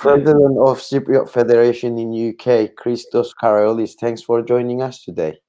President of Cypriot Federation in UK, Christos Karaolis. Thanks for joining us today.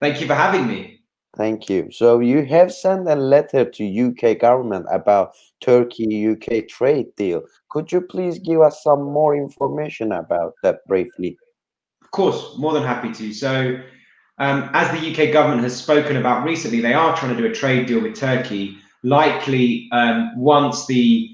Thank you for having me. Thank you. So you have sent a letter to UK government about Turkey-UK trade deal. Could you please give us some more information about that briefly? Of course, more than happy to. So, as the UK government has spoken about recently, they are trying to do a trade deal with Turkey, likely once the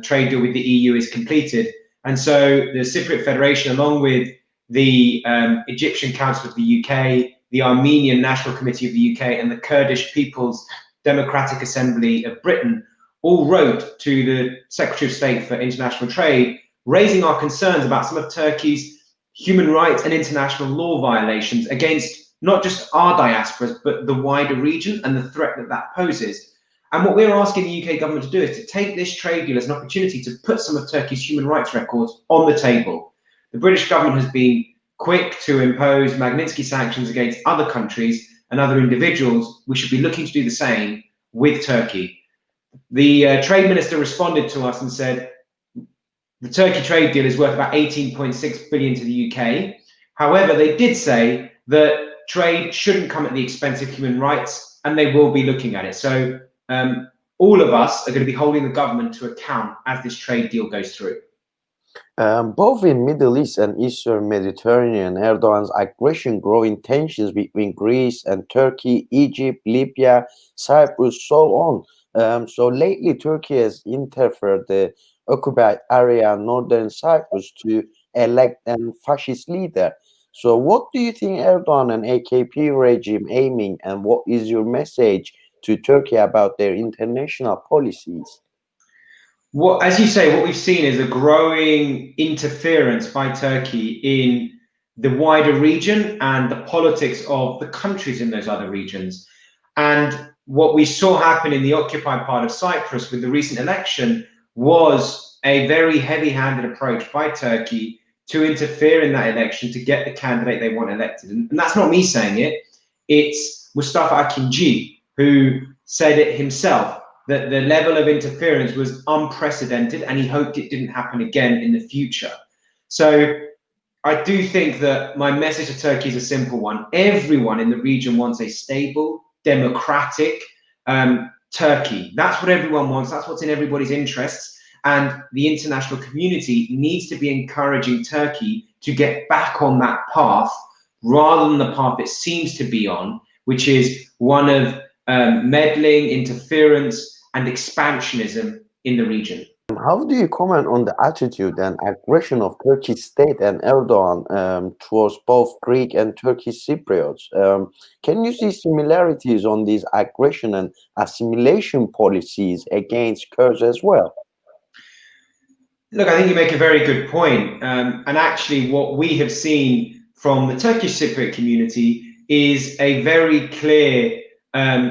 trade deal with the EU is completed. And so the Cypriot Federation, along with the Egyptian Council of the UK, the Armenian National Committee of the UK, and the Kurdish People's Democratic Assembly of Britain, all wrote to the Secretary of State for International Trade, raising our concerns about some of Turkey's human rights and international law violations against not just our diasporas, but the wider region and the threat that that poses. And what we're asking the UK government to do is to take this trade deal as an opportunity to put some of Turkey's human rights records on the table. The British government has been quick to impose Magnitsky sanctions against other countries and other individuals. We should be looking to do the same with Turkey. The trade minister responded to us and said, the Turkey trade deal is worth about 18.6 billion to the UK. However, they did say that trade shouldn't come at the expense of human rights, and they will be looking at it. So all of us are going to be holding the government to account as this trade deal goes through. Both in Middle East and Eastern Mediterranean, Erdogan's aggression growing tensions between Greece and Turkey, Egypt, Libya, Cyprus, so on. So lately, Turkey has interfered the occupied area, northern Cyprus, to elect a fascist leader. So what do you think Erdogan and AKP regime aiming, and what is your message to Turkey about their international policies? Well, as you say, what we've seen is a growing interference by Turkey in the wider region and the politics of the countries in those other regions. And what we saw happen in the occupied part of Cyprus with the recent election was a very heavy-handed approach by Turkey to interfere in that election to get the candidate they want elected. And that's not me saying it, it's Mustafa Akinci who said it himself, that the level of interference was unprecedented and he hoped it didn't happen again in the future. So I do think that my message to Turkey is a simple one. Everyone in the region wants a stable, democratic Turkey. That's what everyone wants. That's what's in everybody's interests. And the international community needs to be encouraging Turkey to get back on that path rather than the path it seems to be on, which is one of meddling, interference, and expansionism in the region. How do you comment on the attitude and aggression of Turkish State and Erdogan towards both Greek and Turkish Cypriots? Can you see similarities on these aggression and assimilation policies against Kurds as well? Look, I think you make a very good point. And actually, what we have seen from the Turkish Cypriot community is a very clear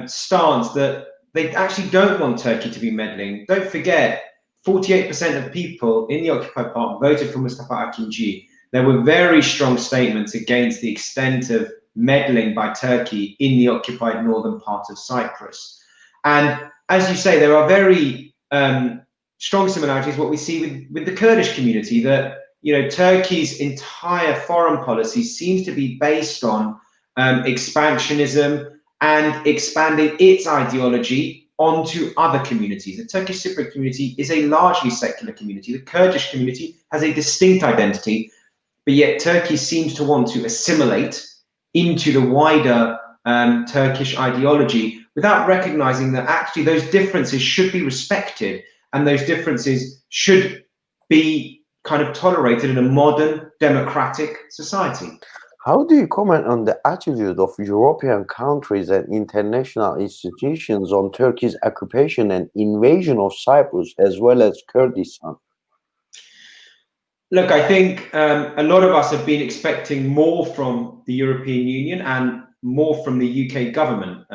stance that they actually don't want Turkey to be meddling. Don't forget, 48% of people in the occupied part voted for Mustafa Akinci. There were very strong statements against the extent of meddling by Turkey in the occupied northern part of Cyprus. And as you say, there are very strong similarities what we see with the Kurdish community, that Turkey's entire foreign policy seems to be based on expansionism and expanding its ideology onto other communities. The Turkish Cypriot community is a largely secular community. The Kurdish community has a distinct identity, but yet Turkey seems to want to assimilate into the wider Turkish ideology without recognizing that actually those differences should be respected and those differences should be kind of tolerated in a modern democratic society. How do you comment on the attitude of European countries and international institutions on Turkey's occupation and invasion of Cyprus as well as Kurdistan? Look, I think a lot of us have been expecting more from the European Union and more from the UK government,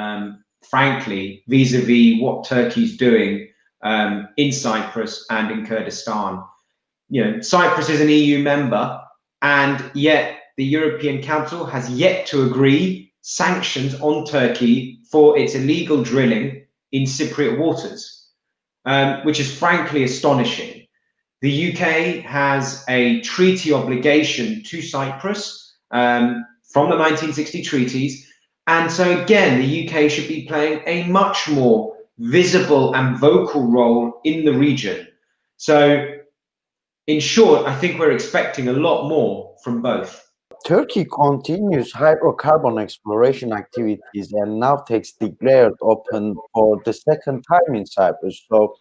frankly, vis-a-vis what Turkey's doing in Cyprus and in Kurdistan. Cyprus is an EU member, and yet the European Council has yet to agree sanctions on Turkey for its illegal drilling in Cypriot waters, which is frankly astonishing. The UK has a treaty obligation to Cyprus from the 1960 treaties. And so again, the UK should be playing a much more visible and vocal role in the region. So in short, I think we're expecting a lot more from both. Turkey continues hydrocarbon exploration activities and now takes declared open for the second time in Cyprus. So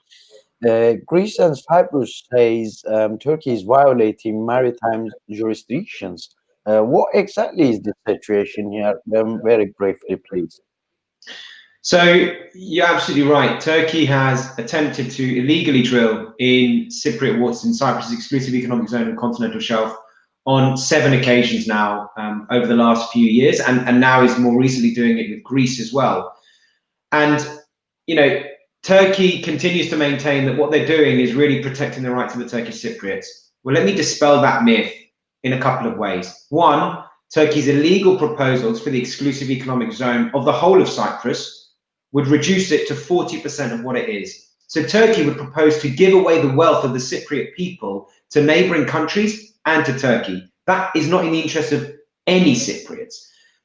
Greece and Cyprus says Turkey is violating maritime jurisdictions. What exactly is the situation here? Very briefly, please. So you're absolutely right. Turkey has attempted to illegally drill in Cypriot waters in Cyprus' exclusive economic zone and continental shelf on 7 occasions now over the last few years, and now is more recently doing it with Greece as well. And, you know, Turkey continues to maintain that what they're doing is really protecting the rights of the Turkish Cypriots. Well, let me dispel that myth in a couple of ways. One, Turkey's illegal proposals for the exclusive economic zone of the whole of Cyprus would reduce it to 40% of what it is. So Turkey would propose to give away the wealth of the Cypriot people to neighboring countries and to Turkey. That is not in the interest of any Cypriots.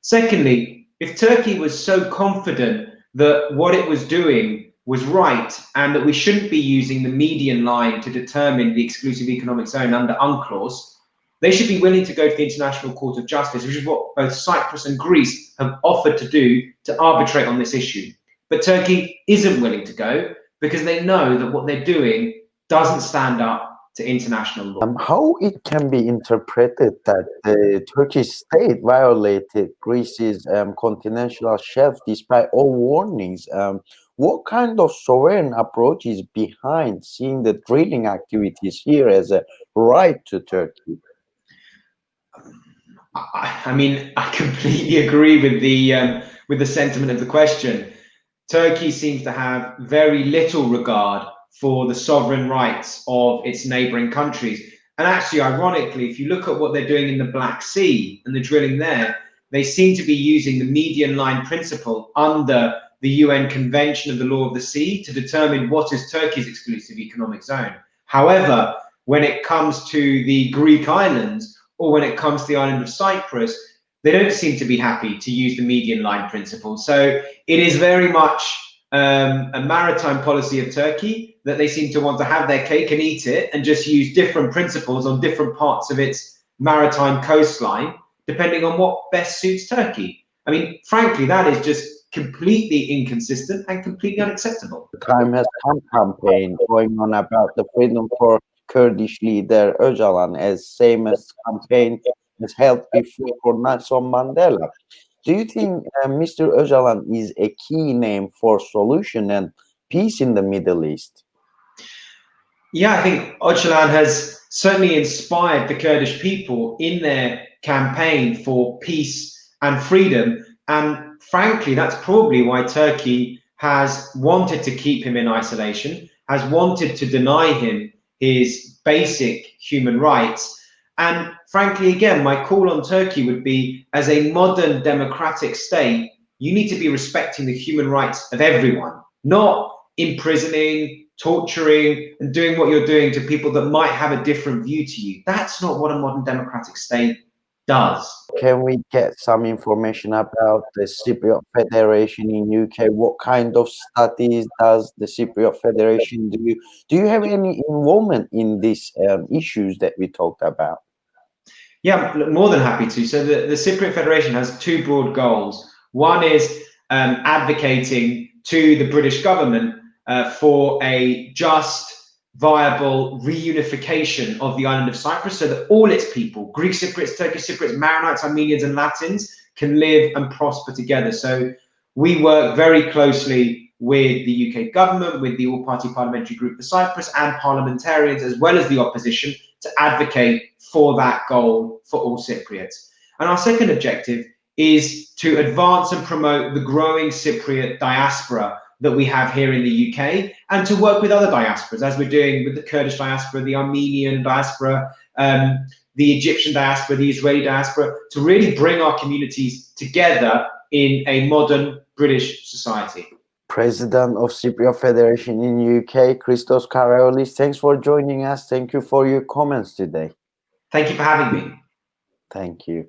Secondly, if Turkey was so confident that what it was doing was right and that we shouldn't be using the median line to determine the exclusive economic zone under UNCLOS, they should be willing to go to the International Court of Justice, which is what both Cyprus and Greece have offered to do to arbitrate on this issue. But Turkey isn't willing to go because they know that what they're doing doesn't stand up to international law. How it can be interpreted that the Turkish state violated Greece's continental shelf despite all warnings? What kind of sovereign approach is behind seeing the drilling activities here as a right to Turkey? I mean, I completely agree with the sentiment of the question. Turkey seems to have very little regard for the sovereign rights of its neighboring countries. And actually, ironically, if you look at what they're doing in the Black Sea and the drilling there, they seem to be using the median line principle under the UN Convention of the Law of the Sea to determine what is Turkey's exclusive economic zone. However, when it comes to the Greek islands or when it comes to the island of Cyprus, they don't seem to be happy to use the median line principle. So it is very much a maritime policy of Turkey that they seem to want to have their cake and eat it and just use different principles on different parts of its maritime coastline, depending on what best suits Turkey. I mean, frankly, that is just completely inconsistent and completely unacceptable. The time has come campaign going on about the freedom for Kurdish leader Öcalan, as same as campaign was held before for Nelson Mandela. Do you think Mr. Öcalan is a key name for solution and peace in the Middle East? Yeah, I think Öcalan has certainly inspired the Kurdish people in their campaign for peace and freedom. And frankly, that's probably why Turkey has wanted to keep him in isolation, has wanted to deny him his basic human rights. And frankly, again, my call on Turkey would be, as a modern democratic state, you need to be respecting the human rights of everyone, not imprisoning, torturing, and doing what you're doing to people that might have a different view to you. That's not what a modern democratic state does. Can we get some information about the Cypriot Federation in UK? What kind of studies does the Cypriot Federation do? Do you have any involvement in these issues that we talked about? Yeah, more than happy to. So the Cypriot Federation has 2 broad goals. One is advocating to the British government for a just, viable reunification of the island of Cyprus so that all its people, Greek Cypriots, Turkish Cypriots, Maronites, Armenians, and Latins, can live and prosper together. So we work very closely with the UK government, with the all-party parliamentary group for Cyprus, and parliamentarians, as well as the opposition, to advocate for that goal for all Cypriots. And our second objective is to advance and promote the growing Cypriot diaspora that we have here in the UK, and to work with other diasporas, as we're doing with the Kurdish diaspora, the Armenian diaspora, the Egyptian diaspora, the Israeli diaspora, to really bring our communities together in a modern British society. President of Cypriot Federation in UK, Christos Karaolis. Thanks for joining us. Thank you for your comments today. Thank you for having me. Thank you.